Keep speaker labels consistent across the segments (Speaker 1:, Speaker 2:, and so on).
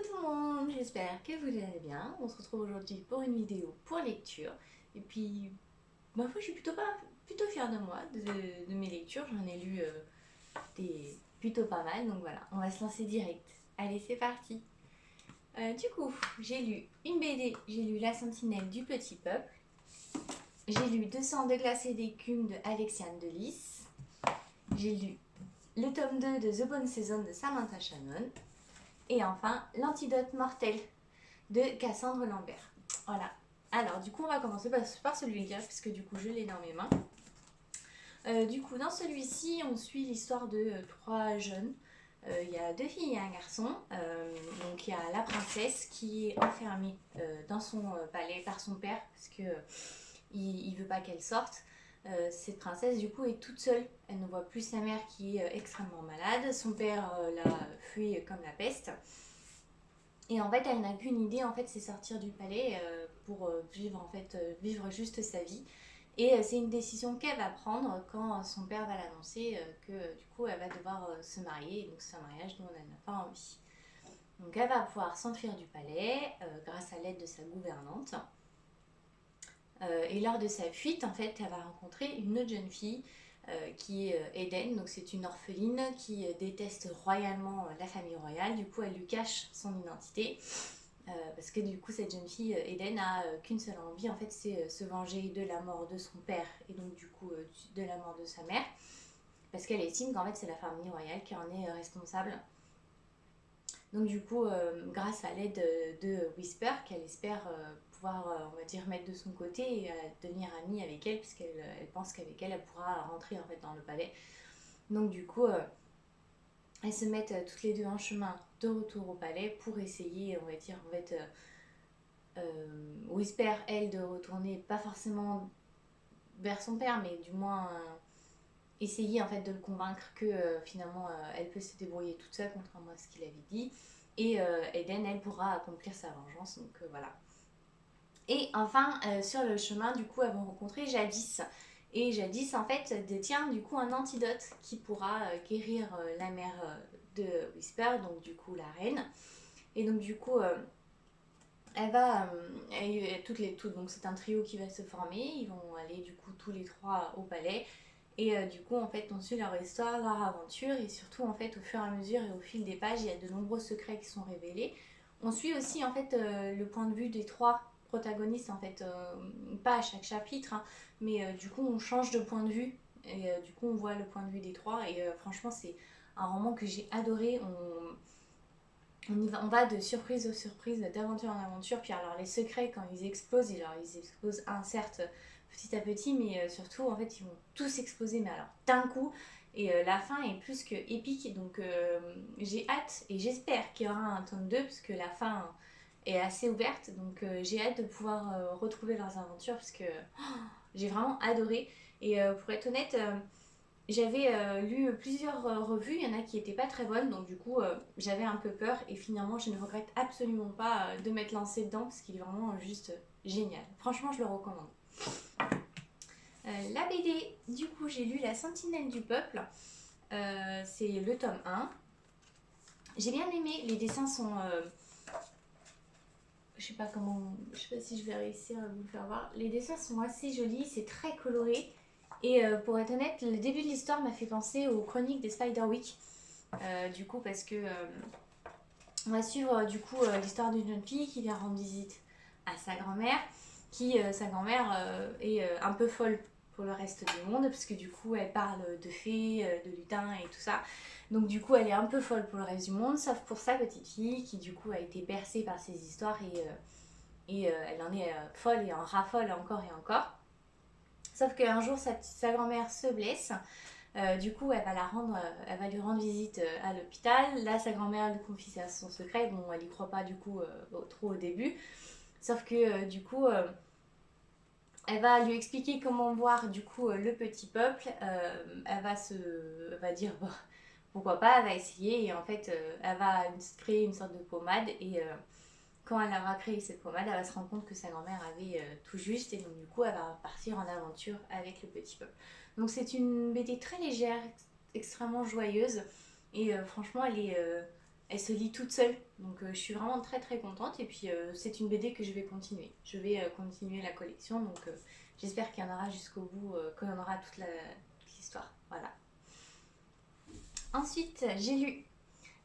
Speaker 1: tout le monde, j'espère que vous allez bien. On se retrouve aujourd'hui pour une vidéo pour lecture. Et puis, ma foi, je suis plutôt fière de moi, de mes lectures. J'en ai lu plutôt pas mal, donc voilà, on va se lancer direct. Allez, c'est parti. Du coup, j'ai lu une BD, j'ai lu La Sentinelle du Petit Peuple. J'ai lu 200 de glace et d'écume de Alexiane de Lys. J'ai lu le tome 2 de The Bonne Saison de Samantha Shannon. Et enfin, L'Antidote mortel de Cassandre Lambert. Voilà. Alors, du coup, on va commencer par celui-là, puisque du coup, je l'ai dans mes mains. Du coup, dans celui-ci, on suit l'histoire de trois jeunes. Il y a deux filles et un garçon. Donc, il y a la princesse qui est enfermée dans son palais par son père, parce que il veut pas qu'elle sorte. Cette princesse, du coup, est toute seule. Elle ne voit plus sa mère qui est extrêmement malade. Son père l'a fui comme la peste. Et en fait, elle n'a qu'une idée, en fait, c'est sortir du palais pour vivre juste sa vie. Et c'est une décision qu'elle va prendre quand son père va l'annoncer que du coup, elle va devoir se marier. Et donc, c'est un mariage dont elle n'a pas envie. Donc, elle va pouvoir s'enfuir du palais grâce à l'aide de sa gouvernante. Et lors de sa fuite, en fait, elle va rencontrer une autre jeune fille qui est Eden. Donc, c'est une orpheline qui déteste royalement la famille royale. Du coup, elle lui cache son identité. Parce que du coup, cette jeune fille, Eden, a qu'une seule envie, en fait, c'est se venger de la mort de son père et donc du coup de la mort de sa mère. Parce qu'elle estime qu'en fait, c'est la famille royale qui en est responsable. Donc du coup, grâce à l'aide de Whisper, qu'elle espère pouvoir, on va dire, mettre de son côté et devenir amie avec elle, puisqu'elle pense qu'avec elle, elle pourra rentrer en fait dans le palais. Donc du coup, elles se mettent toutes les deux en chemin de retour au palais pour essayer, on va dire, en fait, Whisper, elle, de retourner pas forcément vers son père, mais du moins essayer en fait de le convaincre que finalement elle peut se débrouiller toute seule, contrairement à ce qu'il avait dit. Et Eden, elle pourra accomplir sa vengeance, donc voilà. Et enfin, sur le chemin, du coup, elles vont rencontrer Jadis. Et Jadis, en fait, détient du coup un antidote qui pourra guérir la mère de Whisper, donc du coup la reine. Et donc du coup, elle va, donc c'est un trio qui va se former. Ils vont aller du coup tous les trois au palais. Et du coup, en fait, on suit leur histoire, leur aventure, et surtout, en fait, au fur et à mesure et au fil des pages, il y a de nombreux secrets qui sont révélés. On suit aussi, en fait, le point de vue des trois protagonistes, en fait, pas à chaque chapitre, hein, mais du coup, on change de point de vue, et du coup, on voit le point de vue des trois, et franchement, c'est un roman que j'ai adoré. On va de surprise en surprise, d'aventure en aventure. Puis alors les secrets quand ils explosent, ils explosent certes petit à petit, mais surtout en fait ils vont tous exploser, mais alors d'un coup. Et la fin est plus que épique, donc j'ai hâte et j'espère qu'il y aura un tome 2 parce que la fin est assez ouverte, donc j'ai hâte de pouvoir retrouver leurs aventures parce que j'ai vraiment adoré. Et pour être honnête, j'avais lu plusieurs revues, il y en a qui n'étaient pas très bonnes, donc du coup j'avais un peu peur et finalement je ne regrette absolument pas de m'être lancée dedans parce qu'il est vraiment juste génial. Franchement, je le recommande. La BD, du coup j'ai lu La Sentinelle du Peuple, c'est le tome 1. J'ai bien aimé, les dessins sont... je sais pas si je vais réussir à vous le faire voir. Les dessins sont assez jolis, c'est très coloré. Et pour être honnête, le début de l'histoire m'a fait penser aux chroniques des Spiderwick. Du coup, parce que on va suivre du coup l'histoire d'une jeune fille qui vient rendre visite à sa grand-mère, sa grand-mère est un peu folle pour le reste du monde, parce que du coup elle parle de fées, de lutins et tout ça. Donc du coup elle est un peu folle pour le reste du monde, sauf pour sa petite fille qui du coup a été bercée par ces histoires et elle en est folle et en raffole encore et encore. Sauf qu'un jour sa grand-mère se blesse. Du coup, elle va lui rendre visite à l'hôpital. Là, sa grand-mère lui confie son secret. Bon, elle y croit pas du coup trop au début. Sauf que du coup, elle va lui expliquer comment voir du coup le petit peuple. Elle va dire bon, pourquoi pas. Elle va essayer et en fait, elle va créer une sorte de pommade et quand elle aura créé cette pommade, elle va se rendre compte que sa grand-mère avait tout juste et donc du coup elle va partir en aventure avec le petit peuple. Donc c'est une BD très légère, extrêmement joyeuse et franchement elle se lit toute seule. Donc je suis vraiment très très contente. Et puis c'est une BD que je vais continuer. Je vais continuer la collection. Donc j'espère qu'il y en aura jusqu'au bout, qu'il y en aura toute l'histoire. Voilà. Ensuite, j'ai lu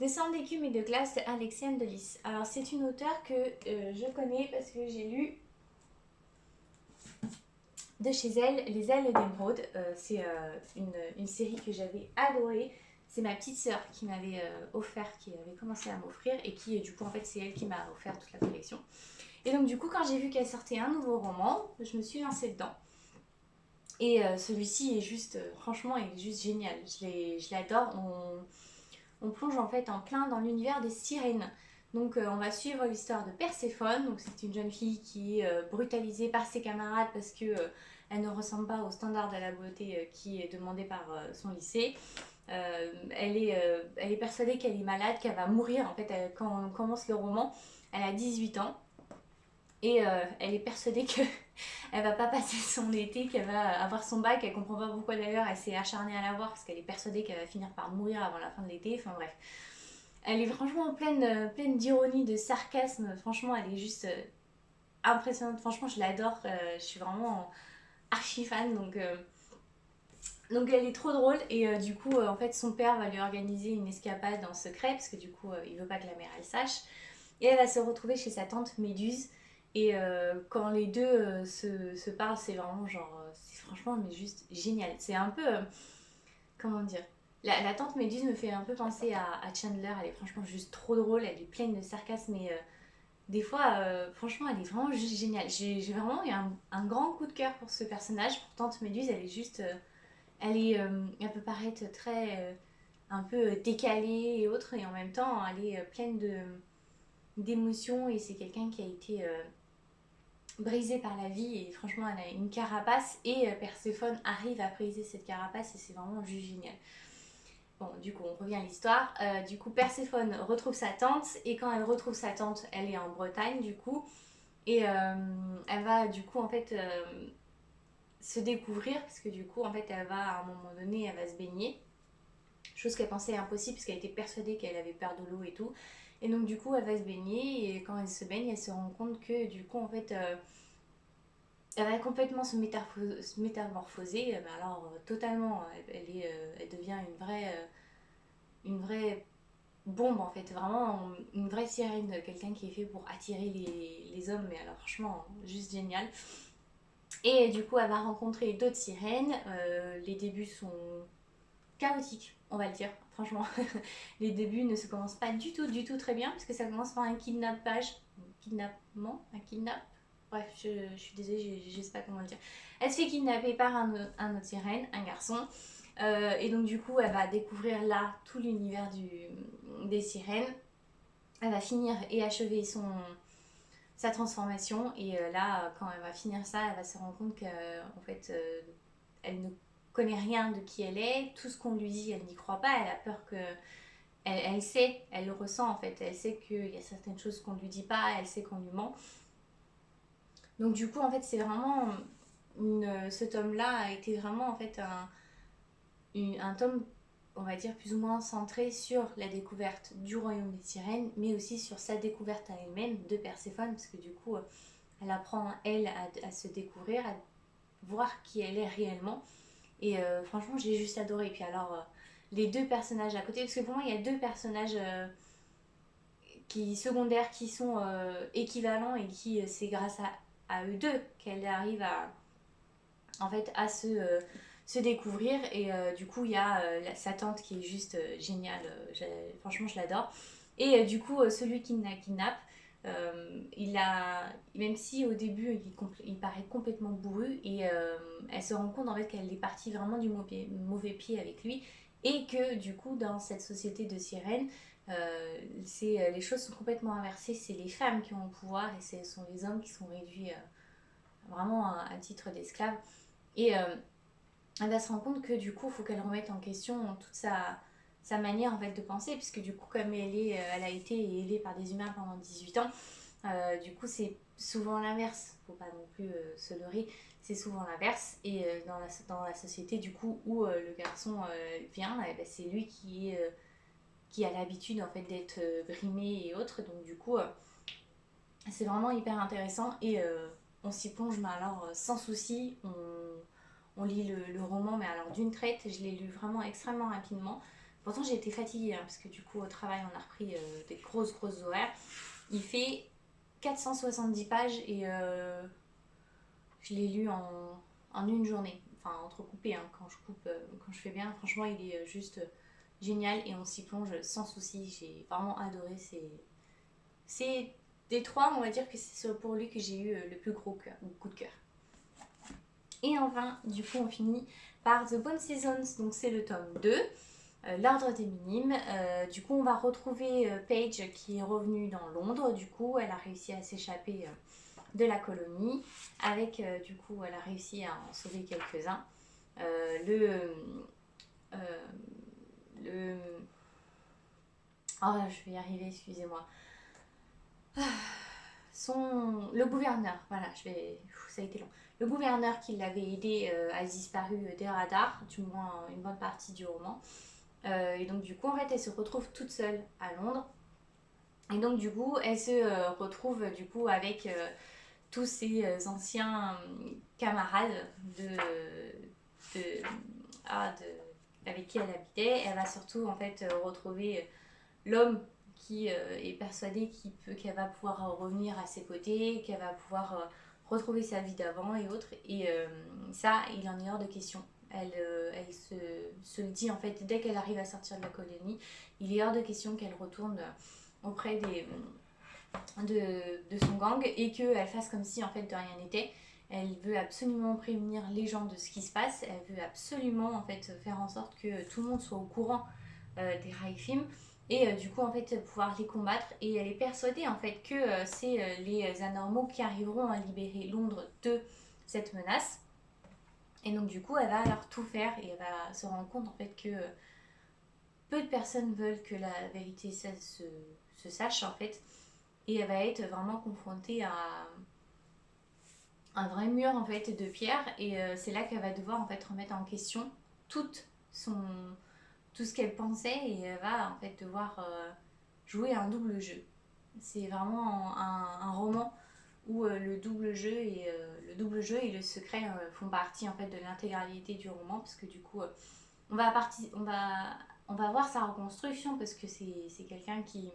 Speaker 1: Descendre d'écume et de glace de Alexiane de Lys. Alors c'est une auteure que je connais parce que j'ai lu de chez elle Les ailes d'émeraude. C'est une série que j'avais adorée. C'est ma petite sœur qui m'avait offert, qui avait commencé à m'offrir et qui du coup en fait c'est elle qui m'a offert toute la collection. Et donc du coup quand j'ai vu qu'elle sortait un nouveau roman, je me suis lancée dedans. Et celui-ci est juste, franchement, il est juste génial. Je l'adore. On plonge en fait en plein dans l'univers des sirènes. Donc on va suivre l'histoire de Perséphone. Donc c'est une jeune fille qui est brutalisée par ses camarades parce que elle ne ressemble pas aux standards de la beauté qui est demandé par son lycée. Elle est persuadée qu'elle est malade, qu'elle va mourir. En fait, quand on commence le roman, elle a 18 ans. Et elle est persuadée que elle va pas passer son été, qu'elle va avoir son bac. Elle comprend pas pourquoi d'ailleurs. Elle s'est acharnée à l'avoir parce qu'elle est persuadée qu'elle va finir par mourir avant la fin de l'été. Enfin bref, elle est franchement pleine d'ironie, de sarcasme. Franchement, elle est juste impressionnante. Franchement, je l'adore. Je suis vraiment archi fan. Donc elle est trop drôle. Et du coup, en fait, son père va lui organiser une escapade en secret parce que du coup, il veut pas que la mère elle sache. Et elle va se retrouver chez sa tante Méduse. Et quand les deux se parlent, c'est vraiment genre. C'est franchement, mais juste génial. C'est un peu. Comment dire, la tante Méduse me fait un peu penser à Chandler. Elle est franchement juste trop drôle. Elle est pleine de sarcasme. Et des fois, franchement, elle est vraiment juste géniale. J'ai vraiment eu un grand coup de cœur pour ce personnage. Pour tante Méduse, elle est juste. Elle peut paraître très. Un peu décalée et autres. Et en même temps, elle est pleine d'émotions. Et c'est quelqu'un qui a été brisée par la vie et franchement elle a une carapace et Perséphone arrive à briser cette carapace et c'est vraiment juste génial. Bon, du coup, on revient à l'histoire. Du coup, Perséphone retrouve sa tante et quand elle retrouve sa tante, elle est en Bretagne du coup et elle va du coup en fait se découvrir parce que du coup en fait elle va à un moment donné elle va se baigner, chose qu'elle pensait impossible parce qu'elle était persuadée qu'elle avait peur de l'eau et tout. Et donc du coup elle va se baigner et quand elle se baigne elle se rend compte que du coup en fait elle va complètement se métamorphoser, alors totalement, elle devient une vraie bombe en fait, vraiment une vraie sirène, quelqu'un qui est fait pour attirer les hommes, mais alors franchement, juste génial. Et du coup, elle va rencontrer d'autres sirènes, les débuts sont chaotiques, on va le dire, franchement. Les débuts ne se commencent pas du tout très bien, parce que ça commence par un kidnappage, un kidnap. Bref, je suis désolée, je sais pas comment le dire. Elle se fait kidnapper par un autre sirène, un garçon. Et donc du coup, elle va découvrir là tout l'univers des sirènes. Elle va finir et achever sa transformation. Et là, quand elle va finir ça, elle va se rendre compte qu'en fait, elle ne connaît rien de qui elle est. Tout ce qu'on lui dit, elle n'y croit pas. Elle a peur que elle sait, elle le ressent en fait, elle sait qu'il y a certaines choses qu'on lui dit pas, elle sait qu'on lui ment. Donc du coup en fait c'est vraiment ce tome là a été vraiment en fait un tome on va dire plus ou moins centré sur la découverte du royaume des sirènes mais aussi sur sa découverte à elle-même de Perséphone parce que du coup elle apprend elle à se découvrir, à voir qui elle est réellement et franchement j'ai juste adoré. Et puis alors les deux personnages à côté parce que pour moi il y a deux personnages secondaires qui sont équivalents et qui c'est grâce à eux deux qu'elle arrive en fait à se découvrir et du coup il y a sa tante qui est juste géniale, franchement je l'adore et du coup celui qui la kidnappe même si au début il paraît complètement bourru et elle se rend compte en fait qu'elle est partie vraiment du mauvais pied avec lui et que du coup dans cette société de sirènes les choses sont complètement inversées, c'est les femmes qui ont le pouvoir et ce sont les hommes qui sont réduits vraiment à titre d'esclaves et elle va se rendre compte que du coup il faut qu'elle remette en question toute sa manière en fait de penser puisque du coup comme elle a été élevée par des humains pendant 18 ans du coup c'est souvent l'inverse, faut pas non plus se leurrer, c'est souvent l'inverse et dans la société du coup où le garçon vient, ben, c'est lui qui est qui a l'habitude en fait d'être brimée et autres. Donc du coup, c'est vraiment hyper intéressant et on s'y plonge, mais alors sans souci. On lit le roman, mais alors d'une traite, je l'ai lu vraiment extrêmement rapidement. Pourtant, j'ai été fatiguée, hein, parce que du coup, au travail, on a repris des grosses horaires. Il fait 470 pages et je l'ai lu en une journée. Enfin, entrecoupé, hein, quand je coupe, quand je fais bien. Franchement, il est juste génial et on s'y plonge sans souci. J'ai vraiment adoré. C'est des trois, on va dire que c'est pour lui que j'ai eu le plus gros coup de cœur. Et enfin, du coup, on finit par The Bone Seasons, donc c'est le tome 2, l'ordre des minimes. Du coup, on va retrouver Paige qui est revenue dans Londres. Du coup, elle a réussi à s'échapper de la colonie. Avec, du coup, elle a réussi à en sauver quelques-uns. Le... Oh, je vais y arriver, excusez-moi. Le gouverneur, voilà, ça a été long. Le gouverneur qui l'avait aidé a disparu des radars, du moins une bonne partie du roman. Et donc du coup, en fait, elle se retrouve toute seule à Londres. Et donc du coup, elle se retrouve du coup avec tous ses anciens camarades avec qui elle habitait. Elle va surtout en fait retrouver l'homme qui est persuadé qu'elle va pouvoir revenir à ses côtés, qu'elle va pouvoir retrouver sa vie d'avant et autres. Et ça, il en est hors de question. Elle se le dit en fait dès qu'elle arrive à sortir de la colonie. Il est hors de question qu'elle retourne auprès de son gang et qu'elle fasse comme si en fait de rien n'était. Elle veut absolument prévenir les gens de ce qui se passe. Elle veut absolument en fait faire en sorte que tout le monde soit au courant des Raifim et du coup en fait pouvoir les combattre. Et elle est persuadée en fait que c'est les anormaux qui arriveront à libérer Londres de cette menace. Et donc du coup elle va alors tout faire et elle va se rendre compte en fait que peu de personnes veulent que la vérité se sache en fait. Et elle va être vraiment confrontée à un vrai mur en fait de pierre et c'est là qu'elle va devoir en fait remettre en question toute tout ce qu'elle pensait et elle va en fait devoir jouer un double jeu. C'est vraiment un roman où le double jeu et le secret font partie en fait de l'intégralité du roman parce que du coup on va voir sa reconstruction parce que c'est quelqu'un qui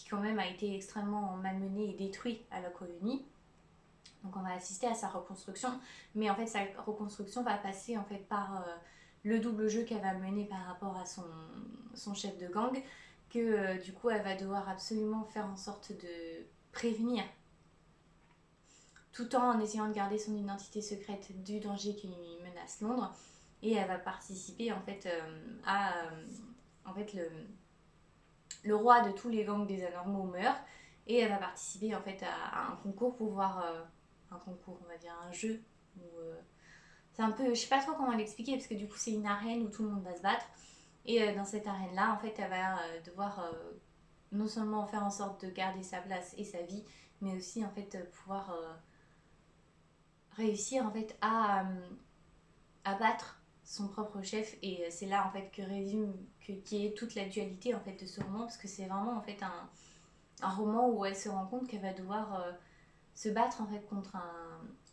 Speaker 1: quand même a été extrêmement malmené et détruit à la colonie. Donc on va assister à sa reconstruction, mais en fait sa reconstruction va passer en fait par le double jeu qu'elle va mener par rapport à son chef de gang, que du coup elle va devoir absolument faire en sorte de prévenir, tout en essayant de garder son identité secrète du danger qui menace Londres, et elle va participer en fait à en fait le roi de tous les gangs des anormaux meurt et elle va participer en fait à un concours pour voir un concours, on va dire un jeu où c'est un peu, je sais pas trop comment l'expliquer parce que du coup c'est une arène où tout le monde va se battre et dans cette arène là en fait elle va devoir non seulement faire en sorte de garder sa place et sa vie mais aussi en fait pouvoir réussir en fait à battre son propre chef et c'est là en fait qui est toute la dualité en fait de ce roman parce que c'est vraiment en fait un roman où elle se rend compte qu'elle va devoir se battre en fait contre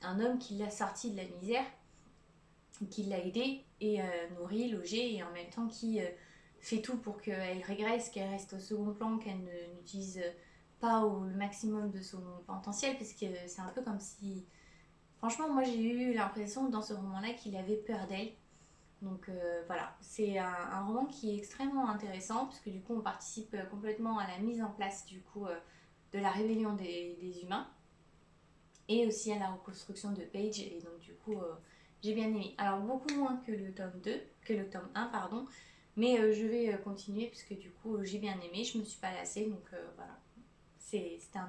Speaker 1: un homme qui l'a sortie de la misère, qui l'a aidée et nourrie, logée et en même temps qui fait tout pour qu'elle régresse, qu'elle reste au second plan, qu'elle n'utilise pas le maximum de son potentiel parce que c'est un peu comme si... Franchement, moi j'ai eu l'impression dans ce roman-là qu'il avait peur d'elle. Donc voilà, c'est un roman qui est extrêmement intéressant parce que du coup on participe complètement à la mise en place du coup de la rébellion des humains et aussi à la reconstruction de Paige et donc du coup j'ai bien aimé. Alors beaucoup moins que le tome 2, que le tome 1 pardon, mais je vais continuer puisque du coup j'ai bien aimé, je me suis pas lassée donc voilà. C'était un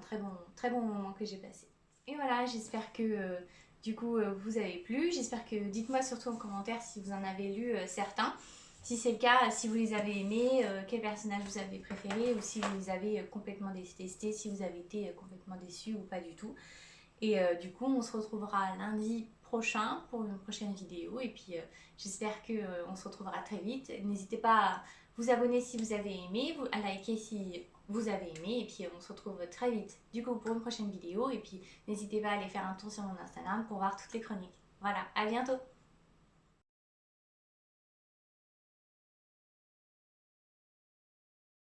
Speaker 1: très bon moment que j'ai passé. Et voilà, j'espère que du coup vous avez plu. J'espère que dites-moi surtout en commentaire si vous en avez lu certains. Si c'est le cas, si vous les avez aimés, quel personnage vous avez préféré ou si vous les avez complètement détestés, si vous avez été complètement déçus ou pas du tout. Et du coup, on se retrouvera lundi prochain pour une prochaine vidéo. Et puis, j'espère qu'on se retrouvera très vite. N'hésitez pas à vous abonner si vous avez aimé, à liker si vous avez aimé. Et puis, on se retrouve très vite du coup pour une prochaine vidéo. Et puis, n'hésitez pas à aller faire un tour sur mon Instagram pour voir toutes les chroniques. Voilà, à bientôt!